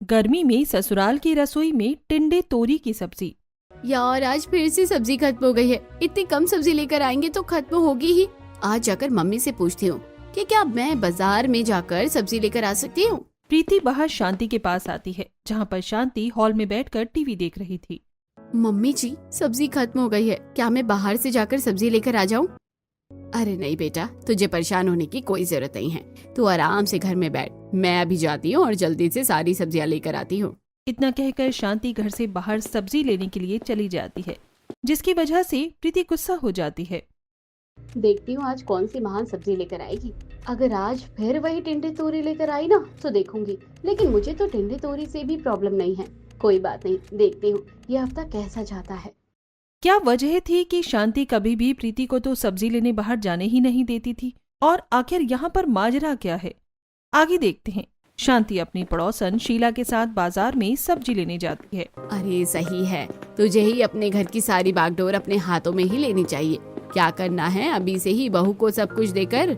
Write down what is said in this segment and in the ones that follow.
गर्मी में ससुराल की रसोई में टिंडे तोरी की सब्जी। यार आज फिर से सब्जी खत्म हो गई है। इतनी कम सब्जी लेकर आएंगे तो खत्म होगी ही। आज जाकर मम्मी से पूछती हूँ कि क्या मैं बाजार में जाकर सब्जी लेकर आ सकती हूँ। प्रीति बाहर शांति के पास आती है, जहाँ पर शांति हॉल में बैठकर टीवी देख रही थी। मम्मी जी, सब्जी खत्म हो गई है, क्या मैं बाहर से जाकर सब्जी लेकर आ जाऊँ? अरे नहीं बेटा, तुझे परेशान होने की कोई जरूरत नहीं है। तू आराम से घर में बैठ, मैं अभी जाती हूँ और जल्दी से सारी सब्जियाँ लेकर आती हूँ। इतना कहकर शांति घर से बाहर सब्जी लेने के लिए चली जाती है, जिसकी वजह से प्रीति गुस्सा हो जाती है। देखती हूँ आज कौन सी महान सब्जी लेकर आएगी। अगर आज फिर वही टिंडे तोरी लेकर आई ना तो देखूंगी। लेकिन मुझे तो टिंडे तोरी से भी प्रॉब्लम नहीं है। कोई बात नहीं, देखती हूँ ये हफ्ता कैसा जाता है। क्या वजह थी कि शांति कभी भी प्रीति को तो सब्जी लेने बाहर जाने ही नहीं देती थी, और आखिर यहाँ पर माजरा क्या है, आगे देखते हैं। शांति अपनी पड़ोसन शीला के साथ बाजार में सब्जी लेने जाती है। अरे सही है, तुझे ही अपने घर की सारी बागडोर अपने हाथों में ही लेनी चाहिए। क्या करना है, अभी से ही बहू को सब कुछ देकर।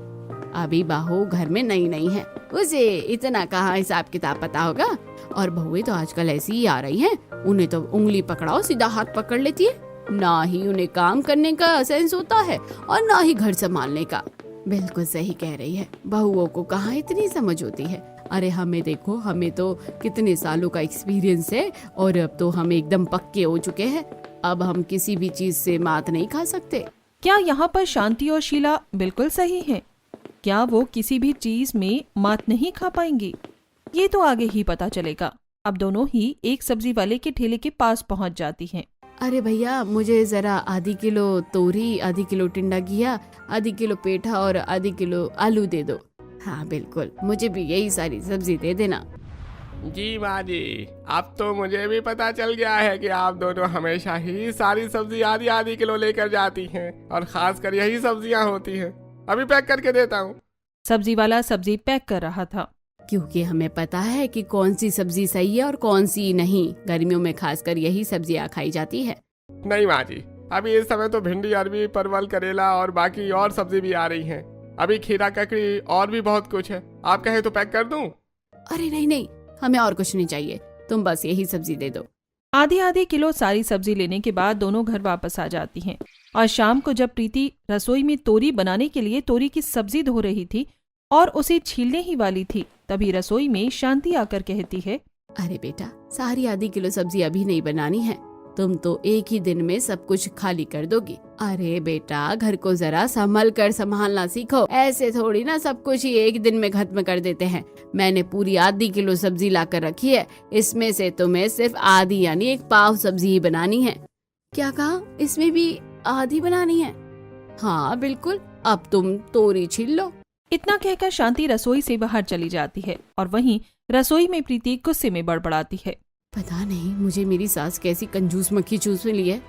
अभी बहू घर में नई नई है, उसे इतना कहाँ हिसाब किताब पता होगा। और बहुएं तो आजकल ऐसी ही आ रही हैं, उन्हें तो उंगली पकड़ाओ सीधा हाथ पकड़ लेती है। ना ही उन्हें काम करने का सेंस होता है और ना ही घर संभालने का। बिल्कुल सही कह रही है, बहुओं को कहाँ इतनी समझ होती है। अरे हमें देखो, हमें तो कितने सालों का एक्सपीरियंस है और अब तो हम एकदम पक्के हो चुके हैं। अब हम किसी भी चीज से मात नहीं खा सकते। क्या यहाँ पर शांति और शीला बिल्कुल सही हैं? क्या वो किसी भी चीज में मात नहीं खा पाएंगी? ये तो आगे ही पता चलेगा। अब दोनों ही एक सब्जी वाले के ठेले के पास पहुँच जाती हैं। अरे भैया, मुझे जरा आधी किलो तोरी, आधी किलो टिंडा घिया, आधी किलो पेठा और आधी किलो आलू दे दो। हाँ बिल्कुल, मुझे भी यही सारी सब्जी दे देना। जी माँ जी, अब तो मुझे भी पता चल गया है कि आप दोनों हमेशा ही सारी सब्जी आधी आधी किलो लेकर जाती हैं और खासकर यही सब्जियाँ होती हैं। अभी पैक करके देता हूँ। सब्जी वाला सब्जी पैक कर रहा था, क्योंकि हमें पता है कि कौन सी सब्जी सही है और कौन सी नहीं। गर्मियों में खासकर यही सब्जियाँ खाई जाती है। नहीं माँ जी, अभी इस समय तो भिंडी, अरबी, परवल, करेला और बाकी और सब्जी भी आ रही हैं। अभी खीरा, ककड़ी और भी बहुत कुछ है। आप कहे तो पैक कर दूं? अरे नहीं नहीं, हमें और कुछ नहीं चाहिए, तुम बस यही सब्जी दे दो। आधी आधी किलो सारी सब्जी लेने के बाद दोनों घर वापस आ जाती हैं। और शाम को जब प्रीति रसोई में तोरी बनाने के लिए तोरी की सब्जी धो रही थी और उसे छीलने ही वाली थी, तभी रसोई में शांति आकर कहती है, अरे बेटा, सारी आधी किलो सब्जी अभी नहीं बनानी है, तुम तो एक ही दिन में सब कुछ खाली कर दोगी। अरे बेटा, घर को जरा संभल कर संभालना सीखो, ऐसे थोड़ी ना सब कुछ ही एक दिन में खत्म कर देते हैं। मैंने पूरी आधी किलो सब्जी ला कर रखी है, इसमें से तुम्हें सिर्फ आधी यानी एक पाव सब्जी ही बनानी है। क्या कहा, इसमें भी आधी बनानी है? हाँ बिल्कुल, अब तुम तोरी छील लो। इतना कहकर शांति रसोई से बाहर चली जाती है और वहीं रसोई में प्रीति गुस्से में बड़बड़ाती है, पता नहीं मुझे मेरी सास कैसी कंजूस मक्खी चूस में ली है।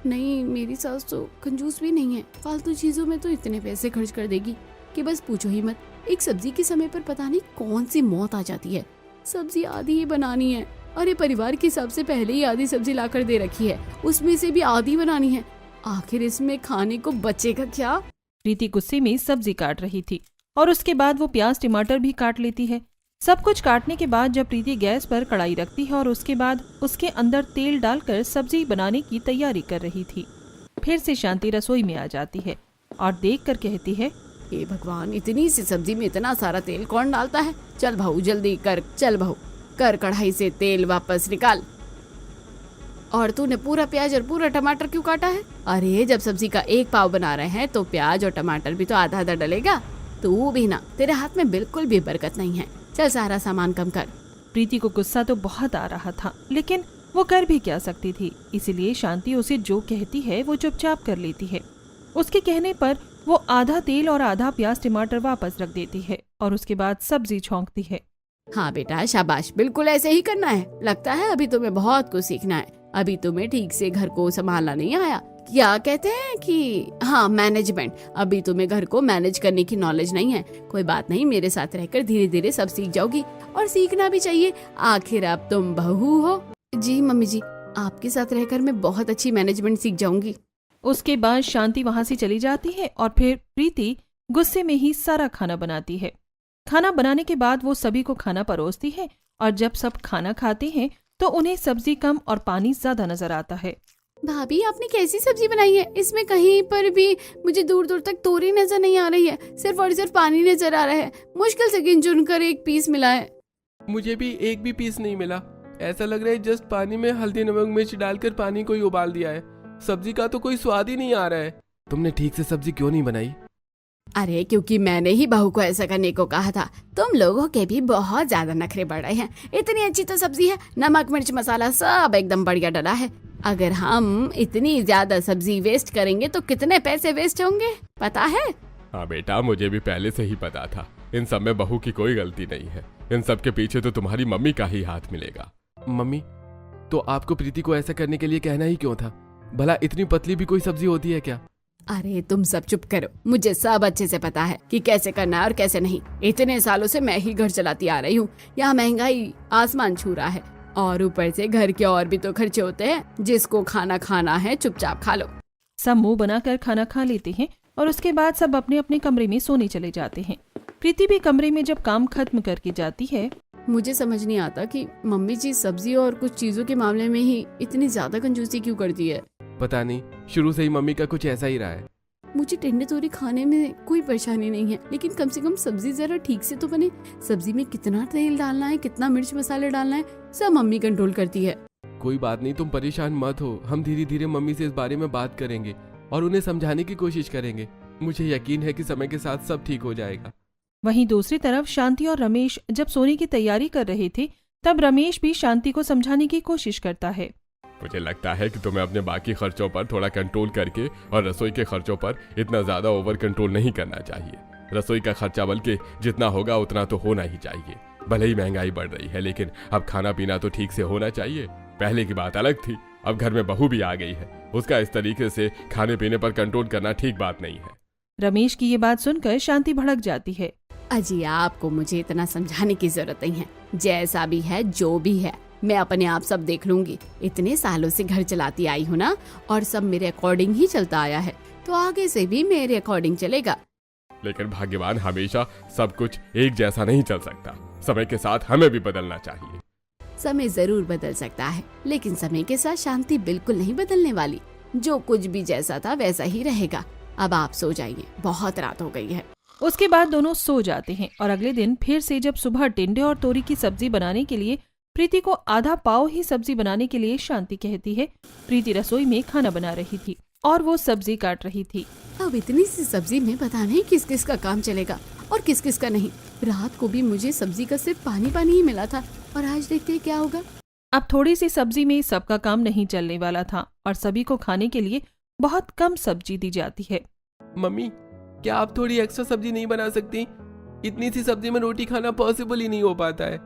नहीं, मेरी सास तो कंजूस भी नहीं है, फालतू चीजों में तो इतने पैसे खर्च कर देगी कि बस पूछो ही मत। एक सब्जी के समय पर पता नहीं कौन सी मौत आ जाती है। सब्जी आधी ही बनानी है। अरे परिवार के हिसाब से पहले ही आधी सब्जी लाकर दे रखी है, उसमें से भी आधी बनानी है। आखिर इसमें खाने को बचेगा क्या? प्रीति गुस्से में सब्जी काट रही थी और उसके बाद वो प्याज टमाटर भी काट लेती है। सब कुछ काटने के बाद जब प्रीति गैस पर कढ़ाई रखती है और उसके बाद उसके अंदर तेल डालकर सब्जी बनाने की तैयारी कर रही थी, फिर से शांति रसोई में आ जाती है और देखकर कहती है, हे भगवान, इतनी सी सब्जी में इतना सारा तेल कौन डालता है? चल बहू जल्दी कर, चल बहू कर कढ़ाई से तेल वापस निकाल। और तूने पूरा प्याज और पूरा टमाटर क्यों काटा है? अरे जब सब्जी का एक पाव बना रहे हैं तो प्याज और टमाटर भी तो आधा आधा डलेगा। तू भी ना, तेरे हाथ में बिल्कुल भी बरकत नहीं है। चल सारा सामान कम कर। प्रीति को गुस्सा तो बहुत आ रहा था, लेकिन वो कर भी क्या सकती थी, इसीलिए शांति उसे जो कहती है वो चुपचाप कर लेती है। उसके कहने पर वो आधा तेल और आधा प्याज टमाटर वापस रख देती है और उसके बाद सब्जी छौंकती है। हाँ बेटा शाबाश, बिल्कुल ऐसे ही करना है। लगता है अभी तुम्हें बहुत कुछ सीखना है, अभी तुम्हें ठीक से घर को संभालना नहीं आया। क्या कहते हैं कि हाँ, मैनेजमेंट। अभी तुम्हें घर को मैनेज करने की नॉलेज नहीं है। कोई बात नहीं, मेरे साथ रहकर धीरे धीरे सब सीख जाओगी, और सीखना भी चाहिए, आखिर अब तुम बहू हो। जी मम्मी जी, आपके साथ रहकर मैं बहुत अच्छी मैनेजमेंट सीख जाऊंगी। उसके बाद शांति वहाँ से चली जाती है और फिर प्रीति गुस्से में ही सारा खाना बनाती है। खाना बनाने के बाद वो सभी को खाना परोसती है और जब सब खाना खाते हैं तो उन्हें सब्जी कम और पानी ज्यादा नजर आता है। भाभी आपने कैसी सब्जी बनाई है? इसमें कहीं पर भी मुझे दूर दूर तक तोरी नजर नहीं आ रही है, सिर्फ और सिर्फ पानी नजर आ रहा है। मुश्किल से गिन चुन कर एक पीस मिला है। मुझे भी एक भी पीस नहीं मिला। ऐसा लग रहा है जस्ट पानी में हल्दी नमक मिर्च डालकर पानी को ही उबाल दिया है। सब्जी का तो कोई स्वाद ही नहीं आ रहा है। तुमने ठीक से सब्जी क्यों नहीं बनाई? अरे क्योंकि मैंने ही बहू को ऐसा करने को कहा था। तुम लोगों के भी बहुत ज्यादा नखरे बढ़ रहे हैं। इतनी अच्छी तो सब्जी है, नमक मिर्च मसाला सब एकदम बढ़िया डला है। अगर हम इतनी ज्यादा सब्जी वेस्ट करेंगे तो कितने पैसे वेस्ट होंगे पता है? हाँ बेटा, मुझे भी पहले से ही पता था। इन सब में बहू की कोई गलती नहीं है। इन सब के पीछे तो तुम्हारी मम्मी का ही हाथ मिलेगा। मम्मी, तो आपको प्रीति को ऐसा करने के लिए कहना ही क्यों था? भला इतनी पतली भी कोई सब्जी होती है क्या? अरे तुम सब चुप करो, मुझे सब अच्छे से पता है कि कैसे करना है और कैसे नहीं। इतने सालों से मैं ही घर चलाती आ रही हूँ। यहाँ महंगाई आसमान छू रहा है और ऊपर से घर के और भी तो खर्चे होते हैं। जिसको खाना खाना है चुपचाप खा लो। सब मुंह बनाकर खाना खा लेते हैं और उसके बाद सब अपने अपने कमरे में सोने चले जाते हैं। प्रीति भी कमरे में जब काम खत्म करके जाती है। मुझे समझ नहीं आता कि मम्मी जी सब्जी और कुछ चीजों के मामले में ही इतनी ज्यादा कंजूसी क्यों करती है। पता नहीं, शुरू से ही मम्मी का कुछ ऐसा ही रहा है। मुझे टिंडे तोरी खाने में कोई परेशानी नहीं है, लेकिन कम से कम सब्जी जरा ठीक से तो बने। सब्जी में कितना तेल डालना है, कितना मिर्च मसाले डालना है, सब मम्मी कंट्रोल करती है। कोई बात नहीं, तुम परेशान मत हो। हम धीरे धीरे मम्मी से इस बारे में बात करेंगे और उन्हें समझाने की कोशिश करेंगे। मुझे यकीन है कि समय के साथ सब ठीक हो जाएगा। वहीं दूसरी तरफ शांति और रमेश जब सोने की तैयारी कर रहे थे तब रमेश भी शांति को समझाने की कोशिश करता है। मुझे लगता है कि तुम्हें अपने बाकी खर्चों पर थोड़ा कंट्रोल करके और रसोई के खर्चों पर इतना ज्यादा ओवर कंट्रोल नहीं करना चाहिए। रसोई का खर्चा बल्कि जितना होगा उतना तो होना ही चाहिए। भले ही महंगाई बढ़ रही है, लेकिन अब खाना पीना तो ठीक से होना चाहिए। पहले की बात अलग थी, अब घर में बहू भी आ गई है। उसका इस तरीके से खाने पीने पर कंट्रोल करना ठीक बात नहीं है। रमेश की ये बात सुनकर शांति भड़क जाती है। अजी आपको मुझे इतना समझाने की जरूरत नहीं है। जैसा भी है जो भी है मैं अपने आप सब देख लूंगी। इतने सालों से घर चलाती आई हूँ ना, और सब मेरे अकॉर्डिंग ही चलता आया है, तो आगे से भी मेरे अकॉर्डिंग चलेगा। लेकिन भाग्यवान हमेशा सब कुछ एक जैसा नहीं चल सकता। समय के साथ हमें भी बदलना चाहिए। समय जरूर बदल सकता है, लेकिन समय के साथ शांति बिल्कुल नहीं बदलने वाली। जो कुछ भी जैसा था वैसा ही रहेगा। अब आप सो जाइए, बहुत रात हो गई है। उसके बाद दोनों सो जाते हैं और अगले दिन फिर से जब सुबह टिंडे और तोरी की सब्जी बनाने के लिए प्रीति को आधा पाव ही सब्जी बनाने के लिए शांति कहती है। प्रीति रसोई में खाना बना रही थी और वो सब्जी काट रही थी। अब इतनी सी सब्जी में पता नहीं किस किस का काम चलेगा और किस किस का नहीं। रात को भी मुझे सब्जी का सिर्फ पानी पानी ही मिला था, और आज देखते हैं क्या होगा। अब थोड़ी सी सब्जी में सबका काम नहीं चलने वाला था और सभी को खाने के लिए बहुत कम सब्जी दी जाती है। मम्मी, क्या आप थोड़ी एक्स्ट्रा सब्जी नहीं बना सकती? इतनी सी सब्जी में रोटी खाना पॉसिबल ही नहीं हो पाता है।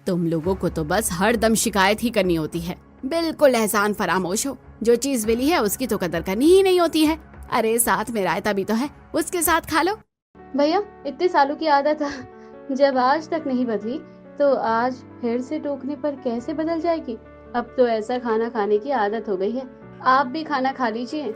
तुम लोगों को तो बस हर दम शिकायत ही करनी होती है। बिल्कुल एहसान फरामोश हो। जो चीज मिली है उसकी तो कदर करनी ही नहीं होती है। अरे साथ में रायता भी तो है, उसके साथ खा लो। भैया इतने सालों की आदत है, जब आज तक नहीं बदली तो आज फिर से टोकने पर कैसे बदल जाएगी। अब तो ऐसा खाना खाने की आदत हो गई है। आप भी खाना खा लीजिए।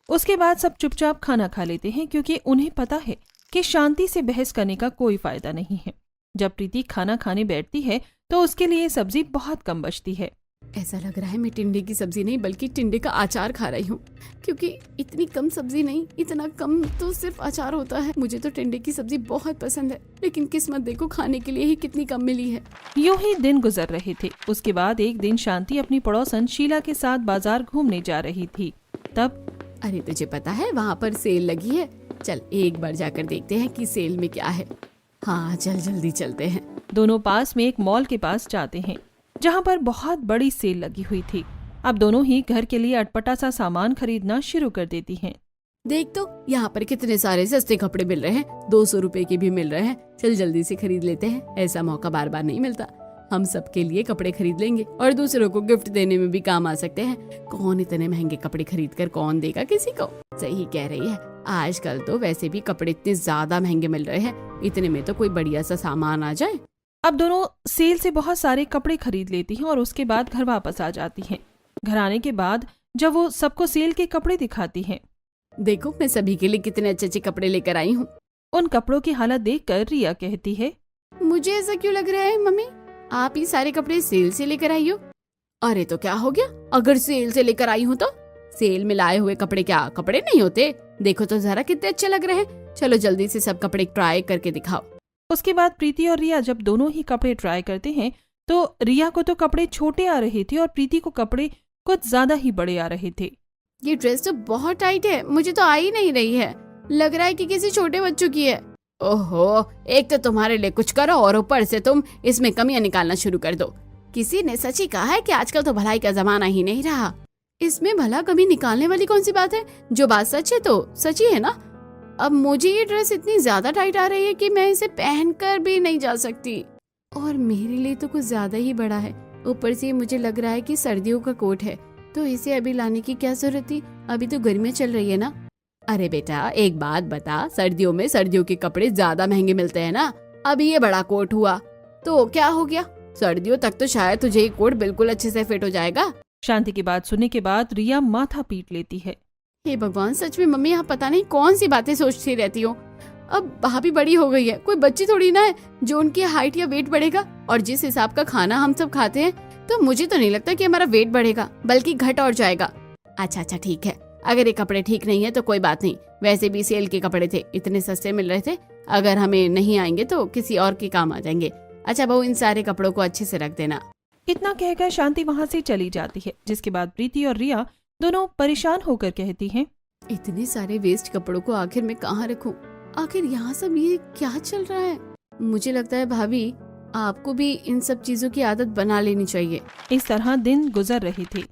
उसके बाद सब चुपचाप खाना खा लेते हैं क्योंकि उन्हें पता है कि शांति से बहस करने का कोई फायदा नहीं है। जब प्रीति खाना खाने बैठती है तो उसके लिए सब्जी बहुत कम बचती है। ऐसा लग रहा है मैं टिंडे की सब्जी नहीं बल्कि टिंडे का अचार खा रही हूँ, क्योंकि इतनी कम सब्जी नहीं, इतना कम तो सिर्फ अचार होता है। मुझे तो टिंडे की सब्जी बहुत पसंद है, लेकिन किस्मत देखो खाने के लिए ही कितनी कम मिली है। यूं ही दिन गुजर रहे थे। उसके बाद एक दिन शांति अपनी पड़ोसन शीला के साथ बाजार घूमने जा रही थी। तब अरे तुझे पता है वहाँ पर सेल लगी है, चल एक बार जाकर देखते हैं कि सेल में क्या है। हाँ चल जल्दी चलते हैं। दोनों पास में एक मॉल के पास जाते हैं जहाँ पर बहुत बड़ी सेल लगी हुई थी। अब दोनों ही घर के लिए अटपटा सा सामान खरीदना शुरू कर देती हैं। देख तो यहाँ पर कितने सारे सस्ते कपड़े मिल रहे हैं, 200 रुपए के भी मिल रहे हैं। चल जल्दी से खरीद लेते हैं, ऐसा मौका बार बार नहीं मिलता। हम सबके लिए कपड़े खरीद लेंगे और दूसरों को गिफ्ट देने में भी काम आ सकते हैं। कौन इतने महंगे कपड़े खरीद कर कौन देगा किसी को। सही कह रही है, आजकल तो वैसे भी कपड़े इतने ज्यादा महंगे मिल रहे हैं, इतने में तो कोई बढ़िया सा सामान आ जाए। अब दोनों सेल से बहुत सारे कपड़े खरीद लेती हैं और उसके बाद घर वापस आ जाती हैं। घर आने के बाद जब वो सबको सेल के कपड़े दिखाती हैं, देखो मैं सभी के लिए कितने अच्छे अच्छे कपड़े लेकर आई हूँ। उन कपड़ों की हालत देखकर रिया कहती है, मुझे ऐसा क्यों लग रहा है मम्मी, आप ये सारे कपड़े सेल से लेकर आई हो? अरे तो क्या हो गया, अगर सेल से लेकर आई हूँ तो? सेल में लाए हुए कपड़े क्या कपड़े नहीं होते? देखो तो जरा कितने अच्छे लग रहे हैं। चलो जल्दी से सब कपड़े ट्राई करके दिखाओ। उसके बाद प्रीति और रिया जब दोनों ही कपड़े ट्राई करते हैं तो रिया को तो कपड़े छोटे आ रहे थे और प्रीति को कपड़े कुछ ज्यादा ही बड़े आ रहे थे। ये ड्रेस तो बहुत टाइट है, मुझे तो आ ही नहीं रही है, लग रहा है कि किसी छोटे बच्चों की है। ओहो, एक तो तुम्हारे लिए कुछ करो और ऊपर से तुम इसमें कमियां निकालना शुरू कर दो। किसी ने सच ही कहा है कि आजकल तो भलाई का जमाना ही नहीं रहा। इसमें भला कमी निकालने वाली कौन सी बात है? जो बात सच है तो सच ही है ना। अब मुझे ये ड्रेस इतनी ज्यादा टाइट आ रही है कि मैं इसे पहनकर भी नहीं जा सकती, और मेरे लिए तो कुछ ज्यादा ही बड़ा है। ऊपर से मुझे लग रहा है कि सर्दियों का कोट है, तो इसे अभी लाने की क्या जरूरत थी? अभी तो गर्मियाँ चल रही है ना। अरे बेटा एक बात बता, सर्दियों में सर्दियों के कपड़े ज्यादा महंगे मिलते हैं ना। अभी ये बड़ा कोट हुआ तो क्या हो गया, सर्दियों तक तो शायद तुझे ये कोट बिल्कुल अच्छे से फिट हो जाएगा। शांति की बात सुनने के बाद रिया माथा पीट लेती है। हे भगवान, सच में मम्मी आप पता नहीं कौन सी बातें सोचती रहती हो। अब भाभी बड़ी हो गई है, कोई बच्ची थोड़ी ना है जो उनकी हाइट या वेट बढ़ेगा। और जिस हिसाब का खाना हम सब खाते हैं तो मुझे तो नहीं लगता कि हमारा वेट बढ़ेगा, बल्कि घट और जाएगा। अच्छा ठीक है, अगर ये कपड़े ठीक नहीं है तो कोई बात नहीं। वैसे भी सेल के कपड़े थे, इतने सस्ते मिल रहे थे, अगर हमें नहीं आएंगे तो किसी और के काम आ जाएंगे। अच्छा बहू, इन सारे कपड़ों को अच्छे से रख देना। इतना कहकर शांति वहाँ से चली जाती है, जिसके बाद प्रीति और रिया दोनों परेशान होकर कहती हैं, इतने सारे वेस्ट कपड़ों को आखिर मैं कहाँ रखूं? आखिर यहाँ सब ये क्या चल रहा है? मुझे लगता है भाभी आपको भी इन सब चीजों की आदत बना लेनी चाहिए। इस तरह दिन गुजर रहे थे।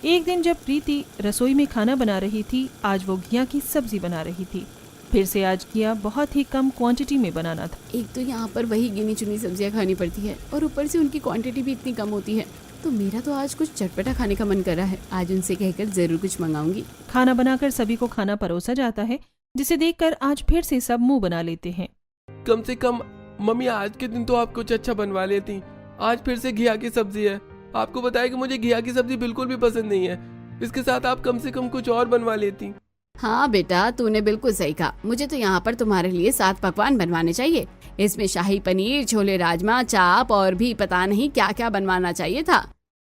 एक दिन जब प्रीति रसोई में खाना बना रही थी, आज वो घिया की सब्जी बना रही थी। फिर से आज घिया बहुत ही कम क्वांटिटी में बनाना था। एक तो यहाँ पर वही गिनी चुनी सब्जियाँ खानी पड़ती है और ऊपर से उनकी क्वांटिटी भी इतनी कम होती है। तो मेरा तो आज कुछ चटपटा खाने का मन कर रहा है। आज उनसे कहकर जरूर कुछ मंगाऊंगी। खाना बनाकर सभी को खाना परोसा जाता है, जिसे देखकर आज फिर से सब मुंह बना लेते हैं। कम से कम मम्मी आज के दिन तो आप कुछ अच्छा बनवा लेती। आज फिर से घिया की सब्जी है। आपको बताया कि मुझे घिया की सब्जी बिल्कुल भी पसंद नहीं है। इसके साथ आप कम से कम कुछ और बनवा लेती। हाँ बेटा, तूने बिल्कुल सही कहा। मुझे तो यहाँ पर तुम्हारे लिए 7 पकवान बनवाने चाहिए। इसमें शाही पनीर, छोले राजमा, चाप और भी पता नहीं क्या क्या बनवाना चाहिए था।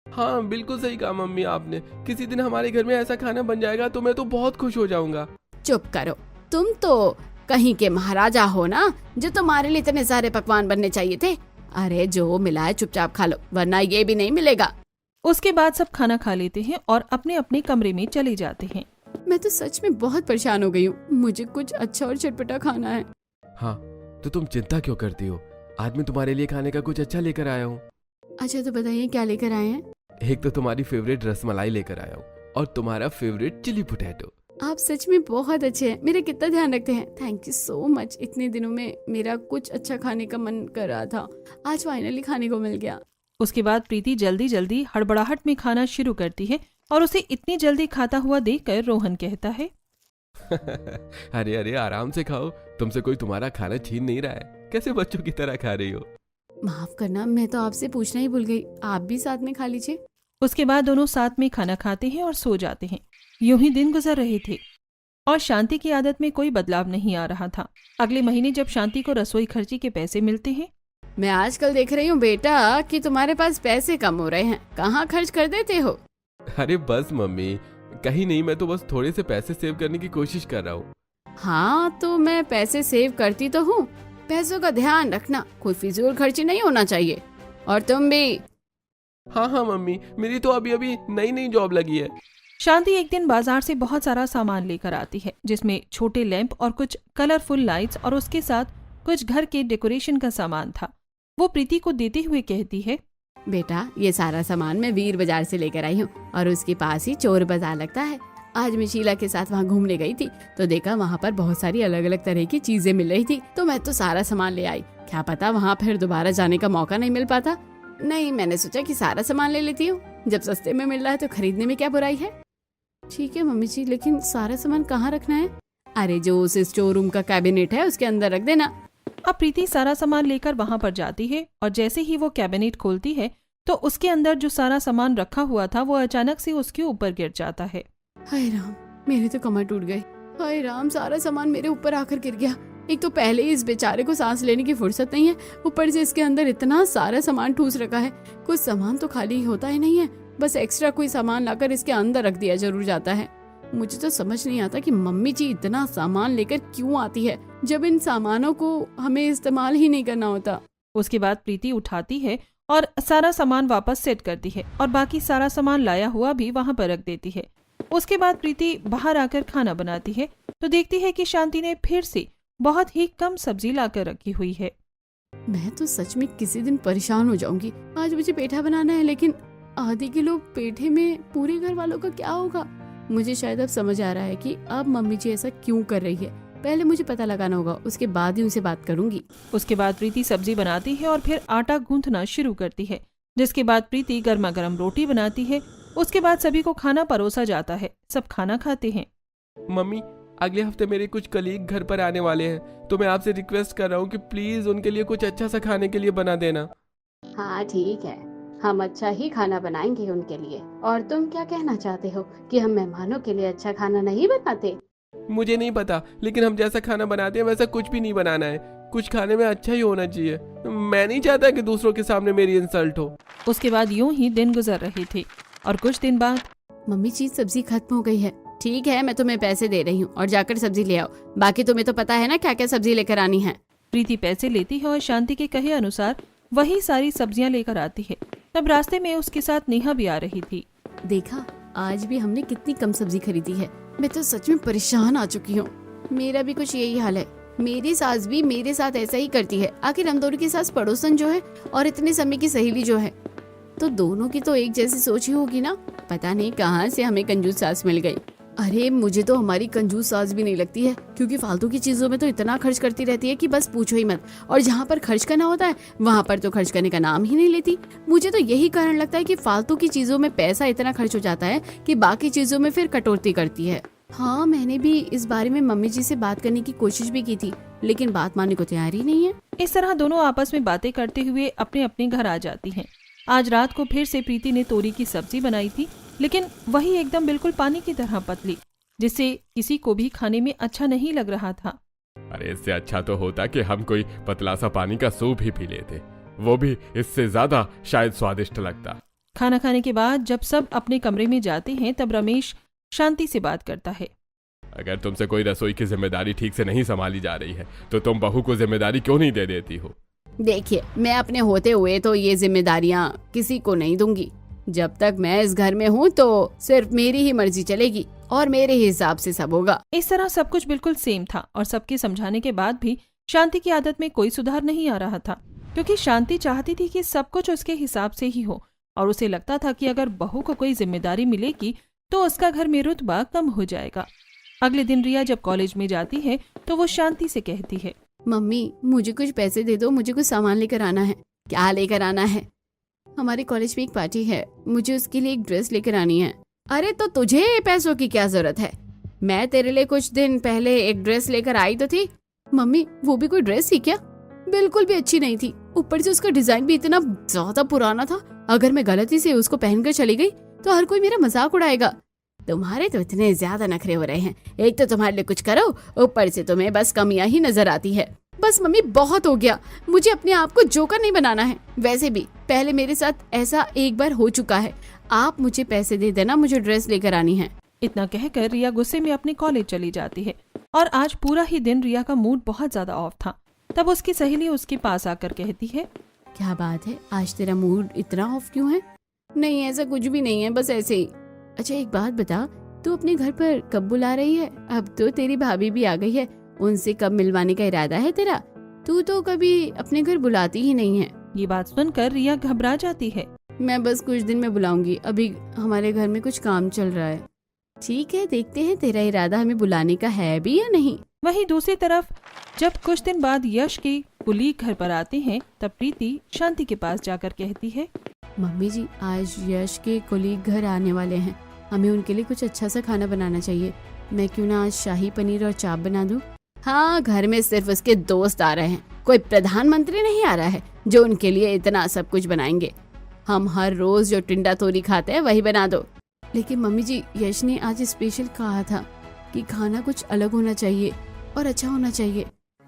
हाँ बिल्कुल सही कहा मम्मी आपने। किसी दिन हमारे घर में ऐसा खाना बन जाएगा तो मैं तो बहुत खुश हो जाऊंगा। चुप करो, तुम तो कहीं के महाराजा हो ना, जो तुम्हारे लिए इतने सारे पकवान बनने चाहिए थे। अरे जो मिला है चुपचाप खा लो, वरना ये भी नहीं मिलेगा। उसके बाद सब खाना खा लेते हैं और अपने अपने कमरे में चले जाते हैं। मैं तो सच में बहुत परेशान हो गई हूँ। मुझे कुछ अच्छा और चटपटा खाना है। हाँ तो तुम चिंता क्यों करती हो? आज मैं तुम्हारे लिए खाने का कुछ अच्छा लेकर आया हूँ। अच्छा तो बताइए क्या लेकर आए हैं? एक तो तुम्हारी फेवरेट रसमलाई लेकर आया हूँ और तुम्हारा फेवरेट चिली पोटैटो। आप सच में बहुत अच्छे हैं, मेरा कितना ध्यान रखते हैं। Thank you so much. इतने दिनों में मेरा कुछ अच्छा खाने का मन कर रहा था, आज फाइनली खाने को मिल गया। उसके बाद प्रीति जल्दी जल्दी हड़बड़ाहट में खाना शुरू करती है और उसे इतनी जल्दी खाता हुआ देखकर रोहन कहता है, अरे अरे आराम से खाओ, तुमसे कोई तुम्हारा खाना छीन नहीं रहा है। कैसे बच्चों की तरह खा रही हो? माफ करना, मैं तो आपसे पूछना ही भूल गई। आप भी साथ में खा लीजिए। उसके बाद दोनों साथ में खाना खाते हैं और सो जाते हैं। यूं ही दिन गुजर रहे थे और शांति की आदत में कोई बदलाव नहीं आ रहा था। अगले महीने जब शांति को रसोई खर्ची के पैसे मिलते हैं, मैं आजकल देख रही हूँ बेटा कि तुम्हारे पास पैसे कम हो रहे हैं, कहाँ खर्च कर देते हो? अरे बस मम्मी, कहीं नहीं, मैं तो बस थोड़े से पैसे सेव करने की कोशिश कर रहा हूँ। हाँ तो मैं पैसे सेव करती तो हूँ, पैसों का ध्यान रखना, कोई फिजूल खर्ची नहीं होना चाहिए। और तुम भी। हाँ हाँ मम्मी, मेरी तो अभी अभी नई नई जॉब लगी है। शांति एक दिन बाजार से बहुत सारा सामान लेकर आती है, जिसमें छोटे लैंप और कुछ कलरफुल लाइट्स और उसके साथ कुछ घर के डेकोरेशन का सामान था। वो प्रीति को देते हुए कहती है, बेटा ये सारा सामान मैं वीर बाजार से लेकर आई हूँ और उसके पास ही चोर बाजार लगता है। आज मैं शीला के साथ वहाँ घूमने गई थी तो देखा वहाँ पर बहुत सारी अलग अलग तरह की चीजें मिल रही थी, तो मैं तो सारा सामान ले आई। क्या पता वहाँ फिर दोबारा जाने का मौका नहीं मिल पाता। नहीं, मैंने सोचा कि सारा सामान ले लेती हूँ, जब सस्ते में मिल रहा है तो खरीदने में क्या बुराई है। ठीक है मम्मी जी, लेकिन सारा सामान कहाँ रखना है? अरे जो उस स्टोर रूम का कैबिनेट है उसके अंदर रख देना। अब प्रीति सारा सामान लेकर वहाँ पर जाती है और जैसे ही वो कैबिनेट खोलती है तो उसके अंदर जो सारा सामान रखा हुआ था वो अचानक से उसके ऊपर गिर जाता है। हाय राम, मेरी तो कमर टूट गई। हाय राम, सारा सामान मेरे ऊपर आकर गिर गया। एक तो पहले ही इस बेचारे को सांस लेने की फुर्सत नहीं है, ऊपर से इसके अंदर इतना सारा सामान ठूस रखा है। कुछ सामान तो खाली होता ही नहीं है, बस एक्स्ट्रा कोई सामान लाकर इसके अंदर रख दिया जरूर जाता है। मुझे तो समझ नहीं आता कि मम्मी जी इतना सामान लेकर क्यों आती है, जब इन सामानों को हमें इस्तेमाल ही नहीं करना होता। उसके बाद प्रीति उठाती है और सारा सामान वापस सेट करती है और बाकी सारा सामान लाया हुआ भी वहाँ पर रख देती है। उसके बाद प्रीति बाहर आकर खाना बनाती है तो देखती है कि शांति ने फिर से बहुत ही कम सब्जी लाकर रखी हुई है। मैं तो सच में किसी दिन परेशान हो जाऊंगी। आज मुझे पेठा बनाना है, लेकिन आधे किलो पेठे में पूरे घर वालों का क्या होगा। मुझे शायद अब समझ आ रहा है कि अब मम्मी जी ऐसा क्यों कर रही है। पहले मुझे पता लगाना होगा, उसके बाद ही उनसे बात करूंगी। उसके बाद प्रीति सब्जी बनाती है और फिर आटा गूंथना शुरू करती है, जिसके बाद प्रीति गर्मा गर्म रोटी बनाती है। उसके बाद सभी को खाना परोसा जाता है, सब खाना खाते हैं। मम्मी, अगले हफ्ते मेरे कुछ कलीग घर पर आने वाले हैं, तो मैं आपसे रिक्वेस्ट कर रहा हूँ कि प्लीज उनके लिए कुछ अच्छा सा खाने के लिए बना देना। हाँ ठीक है, हम अच्छा ही खाना बनाएंगे उनके लिए। और तुम क्या कहना चाहते हो कि हम मेहमानों के लिए अच्छा खाना नहीं बनाते? मुझे नहीं पता, लेकिन हम जैसा खाना बनाते हैं वैसा कुछ भी नहीं बनाना है। कुछ खाने में अच्छा ही होना चाहिए। मैं नहीं चाहता कि दूसरों के सामने मेरी इंसल्ट हो। उसके बाद यूं ही दिन गुजर रहे थे और कुछ दिन बाद मम्मी जी सब्जी खत्म हो गई है। ठीक है, मैं तुम्हें पैसे दे रही हूँ और जाकर सब्जी ले आओ। बाकी तुम्हें तो पता है ना क्या क्या सब्जी लेकर आनी है। प्रीति पैसे लेती है और शांति के कहे अनुसार वही सारी सब्जियां लेकर आती है। तब रास्ते में उसके साथ नेहा भी आ रही थी। देखा, आज भी हमने कितनी कम सब्जी खरीदी है। मैं तो सच में परेशान आ चुकी हूँ। मेरा भी कुछ यही हाल है। मेरी सास भी मेरे साथ ऐसा ही करती है। आखिर हम दोनों की सास पड़ोसन जो है और इतने समय की सहेली जो है, तो दोनों की तो एक जैसी सोच ही होगी ना। पता नहीं कहाँ से हमें कंजूस सास मिल गई। अरे मुझे तो हमारी कंजूस सास भी नहीं लगती है, क्योंकि फालतू की चीजों में तो इतना खर्च करती रहती है कि बस पूछो ही मत। और जहाँ पर खर्च करना होता है वहाँ पर तो खर्च करने का नाम ही नहीं लेती। मुझे तो यही कारण लगता है कि फालतू की चीजों में पैसा इतना खर्च हो जाता है कि बाकी चीजों में फिर कटौती करती है। हाँ, मैंने भी इस बारे में मम्मी जी से बात करने की कोशिश भी की थी, लेकिन बात मानने को तैयार ही नहीं है। इस तरह दोनों आपस में बातें करते हुए अपने अपने घर आ जाती हैं। आज रात को फिर से प्रीति ने तोरी की सब्जी बनाई थी, लेकिन वही एकदम बिल्कुल पानी की तरह पतली, जिससे किसी को भी खाने में अच्छा नहीं लग रहा था। अरे इससे अच्छा तो होता कि हम कोई पतला सा पानी का सूप ही पी लेते, वो भी इससे ज्यादा शायद स्वादिष्ट लगता। खाना खाने के बाद जब सब अपने कमरे में जाते हैं तब रमेश शांति से बात करता है। अगर तुमसे कोई रसोई की जिम्मेदारी ठीक से नहीं संभाली जा रही है तो तुम बहू को जिम्मेदारी क्यों नहीं दे देती हो? देखिए, मैं अपने होते हुए तो ये जिम्मेदारियाँ किसी को नहीं दूंगी। जब तक मैं इस घर में हूँ तो सिर्फ मेरी ही मर्जी चलेगी और मेरे हिसाब से सब होगा। इस तरह सब कुछ बिल्कुल सेम था और सबके समझाने के बाद भी शांति की आदत में कोई सुधार नहीं आ रहा था, क्योंकि शांति चाहती थी कि सब कुछ उसके हिसाब से ही हो और उसे लगता था कि अगर बहू को कोई जिम्मेदारी मिलेगी तो उसका घर में रुतबा कम हो जाएगा। अगले दिन रिया जब कॉलेज में जाती है तो वो शांति से कहती है, मम्मी मुझे कुछ पैसे दे दो, मुझे कुछ सामान लेकर आना है। क्या लेकर आना है? हमारे कॉलेज में एक पार्टी है, मुझे उसके लिए एक ड्रेस लेकर आनी है। अरे तो तुझे पैसों की क्या जरूरत है? मैं तेरे लिए कुछ दिन पहले एक ड्रेस लेकर आई तो थी। मम्मी वो भी कोई ड्रेस थी क्या? बिल्कुल भी अच्छी नहीं थी, ऊपर से उसका डिजाइन भी इतना ज्यादा पुराना था। अगर मैं गलती से उसको पहनकर चली गई तो हर कोई मेरा मजाक उड़ाएगा। तुम्हारे तो इतने ज्यादा नखरे हो रहे हैं, एक तो तुम्हारे लिए कुछ करो, ऊपर से तुम्हें बस कमियां ही नजर आती है। बस मम्मी बहुत हो गया, मुझे अपने आप को जोकर नहीं बनाना है। वैसे भी पहले मेरे साथ ऐसा एक बार हो चुका है। आप मुझे पैसे दे देना, मुझे ड्रेस लेकर आनी है। इतना कहकर रिया गुस्से में अपने कॉलेज चली जाती है और आज पूरा ही दिन रिया का मूड बहुत ज्यादा ऑफ था। तब उसकी सहेली उसके पास आकर कहती है, क्या बात है, आज तेरा मूड इतना ऑफ क्यों है? नहीं ऐसा कुछ भी नहीं है, बस ऐसे ही। अच्छा एक बात बता, तू अपने घर पर कब बुला रही है? अब तो तेरी भाभी भी आ गई है, उनसे कब मिलवाने का इरादा है तेरा? तू तो कभी अपने घर बुलाती ही नहीं है। ये बात सुनकर रिया घबरा जाती है। मैं बस कुछ दिन में बुलाऊंगी, अभी हमारे घर में कुछ काम चल रहा है। ठीक है, देखते हैं तेरा इरादा हमें बुलाने का है भी या नहीं। वहीं दूसरी तरफ जब कुछ दिन बाद यश के कुलीग घर पर आते हैं तब प्रीति शांति के पास जाकर कहती है, मम्मी जी आज यश के कुलीग घर आने वाले हैं, हमें उनके लिए कुछ अच्छा सा खाना बनाना चाहिए। मैं क्यों ना आज शाही पनीर और चाप बना दूं? हाँ, घर में सिर्फ उसके दोस्त आ रहे हैं, कोई प्रधानमंत्री नहीं आ रहा है जो उनके लिए इतना सब कुछ बनाएंगे। हम हर रोज जो टिंडा तोरी खाते हैं वही बना दो। लेकिन मम्मी जी, यश ने आज स्पेशल कहा था कि खाना कुछ अलग होना चाहिए और अच्छा होना चाहिए।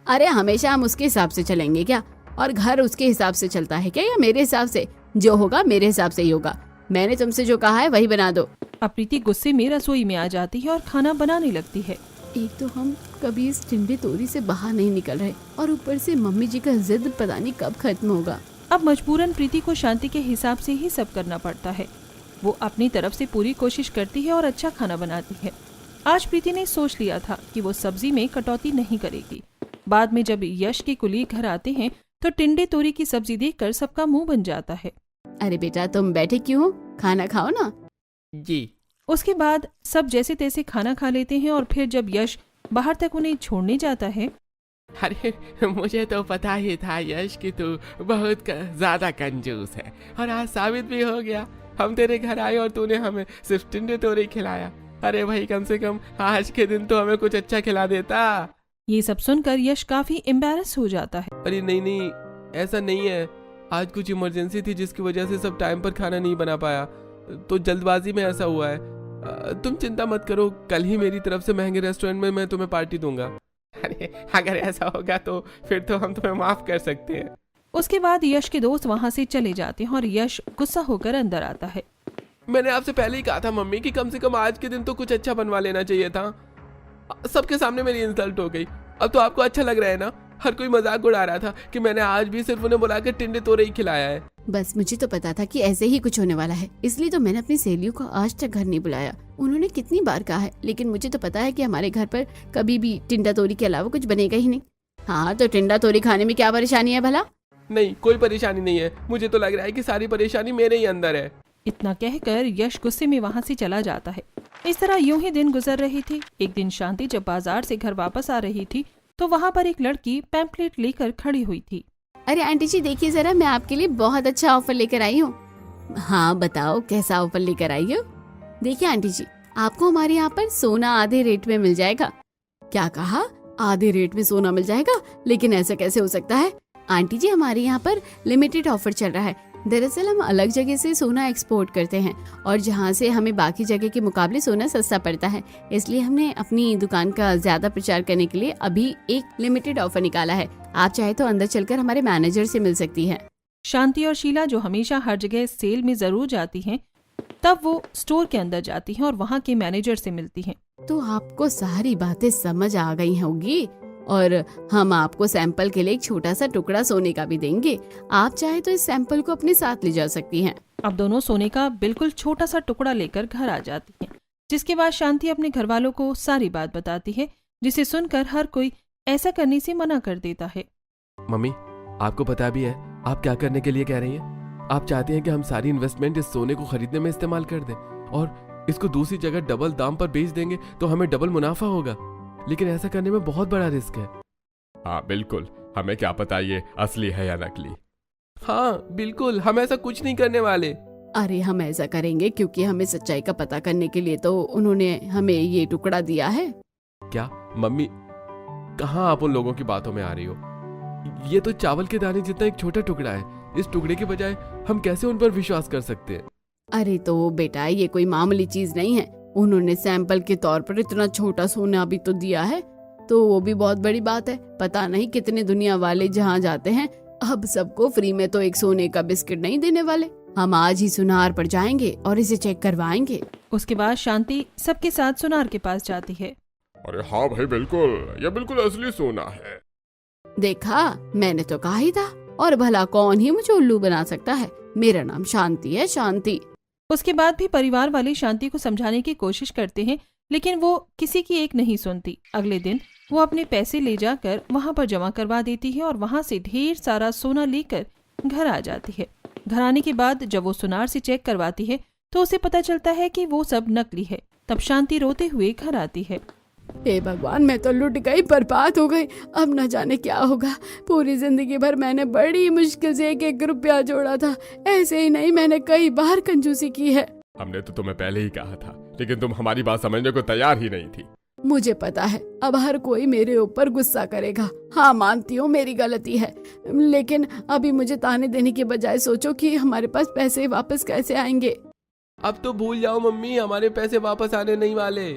अरे हमेशा हम उसके हिसाब से चलेंगे क्या? और घर उसके हिसाब से चलता है क्या, या मेरे हिसाब से? जो होगा मेरे हिसाब से ही होगा। मैंने तुमसे जो कहा है वही बना दो। अब प्रीति गुस्से में रसोई में आ जाती है और खाना बनाने लगती है। एक तो हम कभी इस टिंडे तोरी से बाहर नहीं निकल रहे, और ऊपर से मम्मी जी का जिद पता नहीं कब खत्म होगा। अब मजबूरन प्रीति को शांति के हिसाब से ही सब करना पड़ता है। वो अपनी तरफ से पूरी कोशिश करती है और अच्छा खाना बनाती है। आज प्रीति ने सोच लिया था कि वो सब्जी में कटौती नहीं करेगी। बाद में जब यश के कुली घर आते हैं तो टिंडे तोरी की सब्जी देखकर सबका मुंह बन जाता है। अरे बेटा तुम बैठे क्यों हो, खाना खाओ ना। जी। उसके बाद सब जैसे तैसे खाना खा लेते हैं और फिर जब यश बाहर तक उन्हें छोड़ने जाता है। अरे मुझे तो पता ही था यश कि तू बहुत ज्यादा कंजूस है, और आज साबित भी हो गया। हम तेरे घर आए और तूने हमें सिर्फ टिंडे तोरी खिलाया। अरे भाई कम से कम आज के दिन तो हमें कुछ अच्छा खिला देता। ये सब सुनकर यश काफी एम्बैरस हो जाता है। अरे नहीं, ऐसा नहीं है। आज कुछ इमरजेंसी थी जिसकी वजह से सब टाइम पर खाना नहीं बना पाया, तो जल्दबाजी में ऐसा हुआ है। तुम चिंता मत करो, कल ही मेरी तरफ से महंगे रेस्टोरेंट में मैं तुम्हें पार्टी दूंगा। अरे अगर ऐसा होगा तो फिर तो हम तुम्हें माफ कर सकते हैं। उसके बाद यश के दोस्त वहाँ से चले जाते हैं और यश गुस्सा होकर अंदर आता है। मैंने आपसे पहले ही कहा था मम्मी कि कम से कम आज के दिन तो कुछ अच्छा बनवा लेना चाहिए था। सबके सामने मेरी इंसल्ट हो गई। अब तो आपको अच्छा लग रहा है ना? हर कोई मजाक उड़ा रहा था कि मैंने आज भी सिर्फ उन्हें बुलाकर टिंडे तोरे ही खिलाया है। बस मुझे तो पता था कि ऐसे ही कुछ होने वाला है, इसलिए तो मैंने अपनी सहेलियों को आज तक घर नहीं बुलाया। उन्होंने कितनी बार कहा है, लेकिन मुझे तो पता है कि हमारे घर पर कभी भी टिंडा तोरी के अलावा कुछ बनेगा ही नहीं। हाँ तो टिंडा तोरी खाने में क्या परेशानी है भला? नहीं, कोई परेशानी नहीं है। मुझे तो लग रहा है कि सारी परेशानी मेरे ही अंदर है। इतना कहकर यश गुस्से में वहाँ से चला जाता है। इस तरह यूं ही दिन गुजर रहे थे। एक दिन शांति जब बाजार से घर वापस आ रही थी तो वहाँ पर एक लड़की पैम्पलेट लेकर खड़ी हुई थी। अरे आंटी जी देखिए जरा, मैं आपके लिए बहुत अच्छा ऑफर लेकर आई हूँ। हाँ बताओ कैसा ऑफर लेकर आई हो? देखिए आंटी जी, आपको हमारे यहाँ पर सोना आधे रेट में मिल जाएगा। क्या कहा? आधे रेट में सोना मिल जाएगा? लेकिन ऐसा कैसे हो सकता है? आंटी जी हमारे यहाँ पर लिमिटेड ऑफर चल रहा है। दरअसल हम अलग जगह से सोना एक्सपोर्ट करते हैं, और जहाँ से हमें बाकी जगह के मुकाबले सोना सस्ता पड़ता है, इसलिए हमने अपनी दुकान का ज्यादा प्रचार करने के लिए अभी एक लिमिटेड ऑफर निकाला है। आप चाहे तो अंदर चलकर हमारे मैनेजर से मिल सकती हैं। शांति और शीला जो हमेशा हर जगह सेल में जरूर जाती हैं, तब वो स्टोर के अंदर जाती हैं और वहाँ के मैनेजर से मिलती हैं। तो आपको सारी बातें समझ आ गई होंगी, और हम आपको सैंपल के लिए एक छोटा सा टुकड़ा सोने का भी देंगे। आप चाहे तो इस सैंपल को अपने साथ ले जा सकती हैं। अब दोनों सोने का बिल्कुल छोटा सा टुकड़ा लेकर घर आ जाती हैं, जिसके बाद शांति अपने घर वालों को सारी बात बताती है, जिसे सुनकर हर कोई ऐसा करने से मना कर देता है। मम्मी, आपको पता भी है आप क्या करने के लिए कह रही हैं? आप चाहती हैं कि हम सारी इन्वेस्टमेंट इस सोने को खरीदने में इस्तेमाल कर दें और इसको दूसरी जगह डबल दाम पर बेच देंगे तो हमें डबल मुनाफा होगा। लेकिन ऐसा करने में बहुत बड़ा रिस्क है। हाँ बिल्कुल, हमें क्या पता ये असली है या नकली। हाँ बिल्कुल, हम ऐसा कुछ नहीं करने वाले। अरे हम ऐसा करेंगे क्योंकि हमें सच्चाई का पता करने के लिए तो उन्होंने हमें ये टुकड़ा दिया है। क्या मम्मी, कहाँ आप उन लोगों की बातों में आ रही हो? ये तो चावल के दाने जितना एक छोटा टुकड़ा है। इस टुकड़े के बजाय हम कैसे उन पर विश्वास कर सकते हैं? अरे तो बेटा ये कोई मामूली चीज नहीं है। उन्होंने सैंपल के तौर पर इतना छोटा सोना भी तो दिया है, तो वो भी बहुत बड़ी बात है। पता नहीं कितने दुनिया वाले जहाँ जाते हैं, अब सबको फ्री में तो एक सोने का बिस्किट नहीं देने वाले। हम आज ही सुनार पर जाएंगे और इसे चेक करवाएंगे। उसके बाद शांति सबके साथ सुनार के पास जाती है। अरे हाँ भाई बिल्कुल, ये बिल्कुल असली सोना है। देखा, मैंने तो कहा ही था। और भला कौन ही मुझे उल्लू बना सकता है? मेरा नाम शांति है, शांति। उसके बाद भी परिवार वाले शांति को समझाने की कोशिश करते हैं, लेकिन वो किसी की एक नहीं सुनती। अगले दिन वो अपने पैसे ले जाकर वहाँ पर जमा करवा देती है और वहाँ से ढेर सारा सोना लेकर घर आ जाती है। घर आने के बाद जब वो सुनार से चेक करवाती है तो उसे पता चलता है कि वो सब नकली है। तब शांति रोते हुए घर आती है। हे भगवान, मैं तो लुट गई, बर्बाद हो गई। अब न जाने क्या होगा। पूरी जिंदगी भर मैंने बड़ी मुश्किल से एक एक रुपया जोड़ा था। ऐसे ही नहीं, मैंने कई बार कंजूसी की है। हमने तो तुम्हें पहले ही कहा था, लेकिन तुम हमारी बात समझने को तैयार ही नहीं थी। मुझे पता है अब हर कोई मेरे ऊपर गुस्सा करेगा। हाँ मानती हूँ मेरी गलती है, लेकिन अभी मुझे ताने देने के बजाय सोचो कि हमारे पास पैसे वापस कैसे आएंगे। अब तो भूल जाओ मम्मी, हमारे पैसे वापस आने नहीं वाले।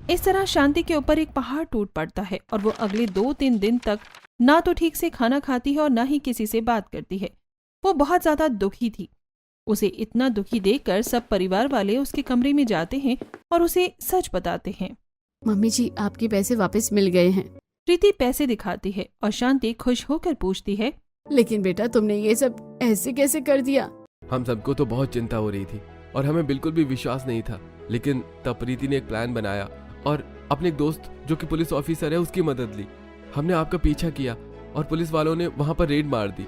इस तरह शांति के ऊपर एक पहाड़ टूट पड़ता है और वो अगले 2-3 दिन तक ना तो ठीक से खाना खाती है और ना ही किसी से बात करती है। वो बहुत ज्यादा दुखी थी। उसे इतना दुखी देखकर सब परिवार वाले उसके कमरे में जाते हैं और उसे सच बताते हैं। मम्मी जी, आपके पैसे वापस मिल गए हैं। प्रीति पैसे दिखाती है और शांति खुश होकर पूछती है, लेकिन बेटा, तुमने ये सब ऐसे कैसे कर दिया? हम सबको तो बहुत चिंता हो रही थी और हमें बिल्कुल भी विश्वास नहीं था, लेकिन तब प्रीति ने एक प्लान बनाया और अपने एक दोस्त जो कि पुलिस ऑफिसर है उसकी मदद ली। हमने आपका पीछा किया और पुलिस वालों ने वहां पर रेड मार दी।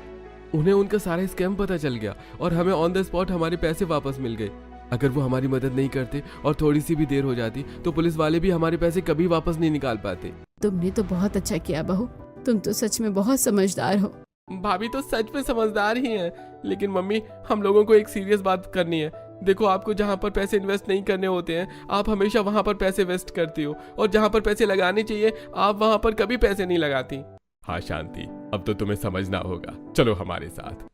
उन्हें उनका सारा स्कैम पता चल गया और हमें ऑन द स्पॉट हमारे पैसे वापस मिल गए। अगर वो हमारी मदद नहीं करते और थोड़ी सी भी देर हो जाती तो पुलिस वाले भी हमारे पैसे कभी वापस नहीं निकाल पाते। तुमने तो बहुत अच्छा किया बहू, तुम तो सच में बहुत समझदार हो। भाभी तो सच में समझदार ही हैं, लेकिन मम्मी हम लोगों को एक सीरियस बात करनी है। देखो, आपको जहाँ पर पैसे इन्वेस्ट नहीं करने होते हैं आप हमेशा वहाँ पर पैसे वेस्ट करती हो, और जहाँ पर पैसे लगाने चाहिए आप वहाँ पर कभी पैसे नहीं लगाती। हाँ शांति, अब तो तुम्हें समझना होगा, चलो हमारे साथ।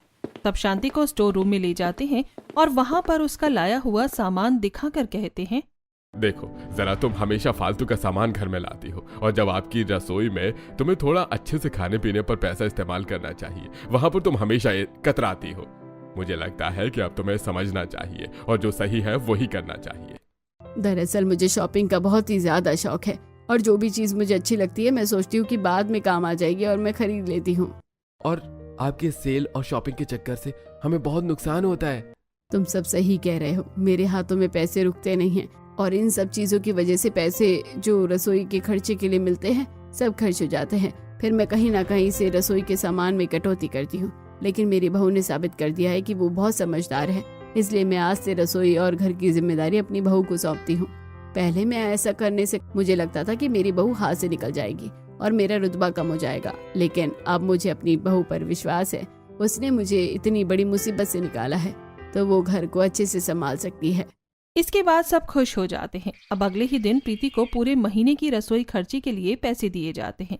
तब शांति को स्टोर रूम में ले जाते हैं और वहां पर उसका लाया हुआ सामान दिखाकर कहते हैं, देखो जरा, तुम हमेशा फालतू का सामान घर में लाती हो, और जब आपकी रसोई में तुम्हें थोड़ा अच्छे से खाने पीने पर पैसा इस्तेमाल करना चाहिए वहां पर तुम हमेशा कतराती हो। मुझे लगता है कि अब तुम्हें समझना चाहिए और जो सही है वही करना चाहिए। दरअसल मुझे शॉपिंग का बहुत ही ज्यादा शौक है और जो भी चीज मुझे अच्छी लगती है मैं सोचती हूँ कि बाद में काम आ जाएगी और मैं खरीद लेती हूँ। और आपके सेल और शॉपिंग के चक्कर से हमें बहुत नुकसान होता है। तुम सब सही कह रहे हो, मेरे हाथों में पैसे रुकते नहीं हैं और इन सब चीजों की वजह से पैसे जो रसोई के खर्चे के लिए मिलते हैं सब खर्च हो जाते हैं। फिर मैं कहीं ना कहीं से रसोई के सामान में कटौती करती हूँ, लेकिन मेरी बहू ने साबित कर दिया है कि वो बहुत समझदार है, इसलिए मैं आज से रसोई और घर की जिम्मेदारी अपनी बहू को सौंपती हूँ। पहले मैं ऐसा करने से मुझे लगता था कि मेरी बहू हाथ से निकल जाएगी और मेरा रुतबा कम हो जाएगा, लेकिन अब मुझे अपनी बहू पर विश्वास है। उसने मुझे इतनी बड़ी मुसीबत से निकाला है तो वो घर को अच्छे से संभाल सकती है। इसके बाद सब खुश हो जाते हैं। अब अगले ही दिन प्रीति को पूरे महीने की रसोई खर्ची के लिए पैसे दिए जाते हैं।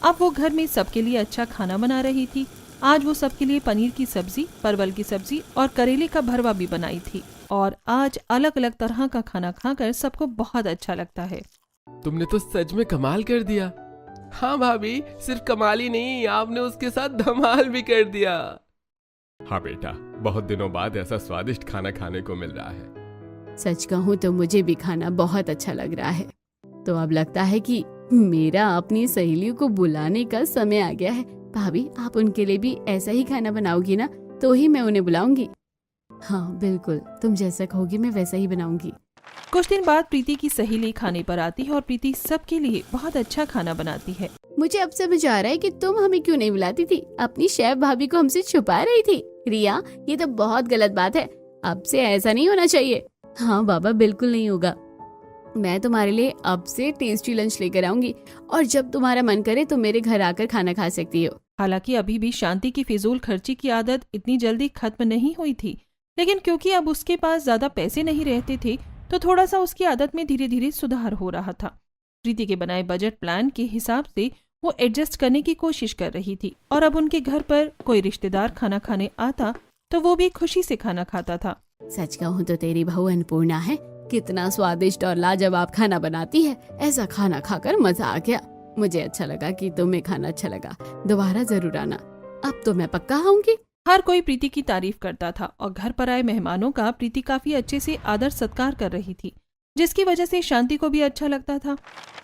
अब वो घर में सबके लिए अच्छा खाना बना रही थी। आज वो सबके लिए पनीर की सब्जी, परवल की सब्जी और करेले का भरवा भी बनाई थी, और आज अलग अलग तरह का खाना खाकर सबको बहुत अच्छा लगता है। तुमने तो सच में कमाल कर दिया। हाँ भाभी, सिर्फ कमाल ही नहीं, आपने उसके साथ धमाल भी कर दिया। हाँ बेटा, बहुत दिनों बाद ऐसा स्वादिष्ट खाना खाने को मिल रहा है। सच कहूँ तो मुझे भी खाना बहुत अच्छा लग रहा है। तो अब लगता है कि मेरा अपनी सहेलियों को बुलाने का समय आ गया है। भाभी, आप उनके लिए भी ऐसा ही खाना बनाओगी ना, तो ही मैं उन्हें बुलाऊंगी। हाँ बिल्कुल, तुम जैसा कहोगी मैं वैसा ही बनाऊंगी। कुछ दिन बाद प्रीति की सहेली खाने पर आती है और प्रीति सबके लिए बहुत अच्छा खाना बनाती है। मुझे अब समझ आ रहा है कि तुम हमें क्यों नहीं बुलाती थी, अपनी शेफ भाभी को हमसे छुपा रही थी। रिया, ये तो बहुत गलत बात है, अब से ऐसा नहीं होना चाहिए। हाँ बाबा, बिल्कुल नहीं होगा। मैं तुम्हारे लिए अब से टेस्टी लंच लेकर आऊंगी और जब तुम्हारा मन करे तो मेरे घर आकर खाना खा सकती हो। हालांकि अभी भी शांति की फिजूल खर्ची की आदत इतनी जल्दी खत्म नहीं हुई थी, लेकिन क्योंकि अब उसके पास ज्यादा पैसे नहीं रहते थे तो थोड़ा सा उसकी आदत में धीरे धीरे सुधार हो रहा था। प्रीति के बनाए बजट प्लान के हिसाब से वो एडजस्ट करने की कोशिश कर रही थी, और अब उनके घर पर कोई रिश्तेदार खाना खाने आता तो वो भी खुशी से खाना खाता था। सच कहूँ तो तेरी बहू अन्नपूर्णा है, कितना स्वादिष्ट और लाजवाब खाना बनाती है। ऐसा खाना खाकर मजा आ गया। मुझे अच्छा लगा कि तुम्हें खाना अच्छा लगा, दोबारा जरूर आना। अब तो मैं पक्का आऊंगी। हर कोई प्रीति की तारीफ करता था और घर पर आए मेहमानों का प्रीति काफी अच्छे से आदर सत्कार कर रही थी, जिसकी वजह से शांति को भी अच्छा लगता था।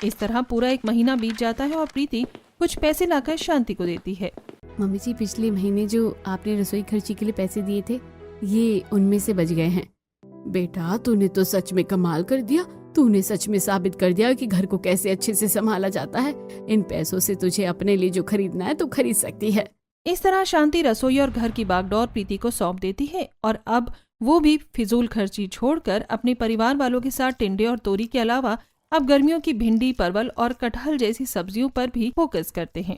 इस तरह पूरा एक महीना बीत जाता है और प्रीति कुछ पैसे लाकर शांति को देती है। मम्मी जी, पिछले महीने जो आपने रसोई खर्ची के लिए पैसे दिए थे, ये उनमें से बच गए हैं। बेटा, तूने तो सच में कमाल कर दिया। तूने सच में साबित कर दिया कि घर को कैसे अच्छे से संभाला जाता है। इन पैसों से तुझे अपने लिए जो खरीदना है तो खरीद सकती है। इस तरह शांति रसोई और घर की बागडोर प्रीति को सौंप देती है, और अब वो भी फिजूल खर्ची छोड़कर अपने परिवार वालों के साथ टिंडे और तोरी के अलावा अब गर्मियों की भिंडी, परवल और कटहल जैसी सब्जियों पर भी फोकस करते हैं।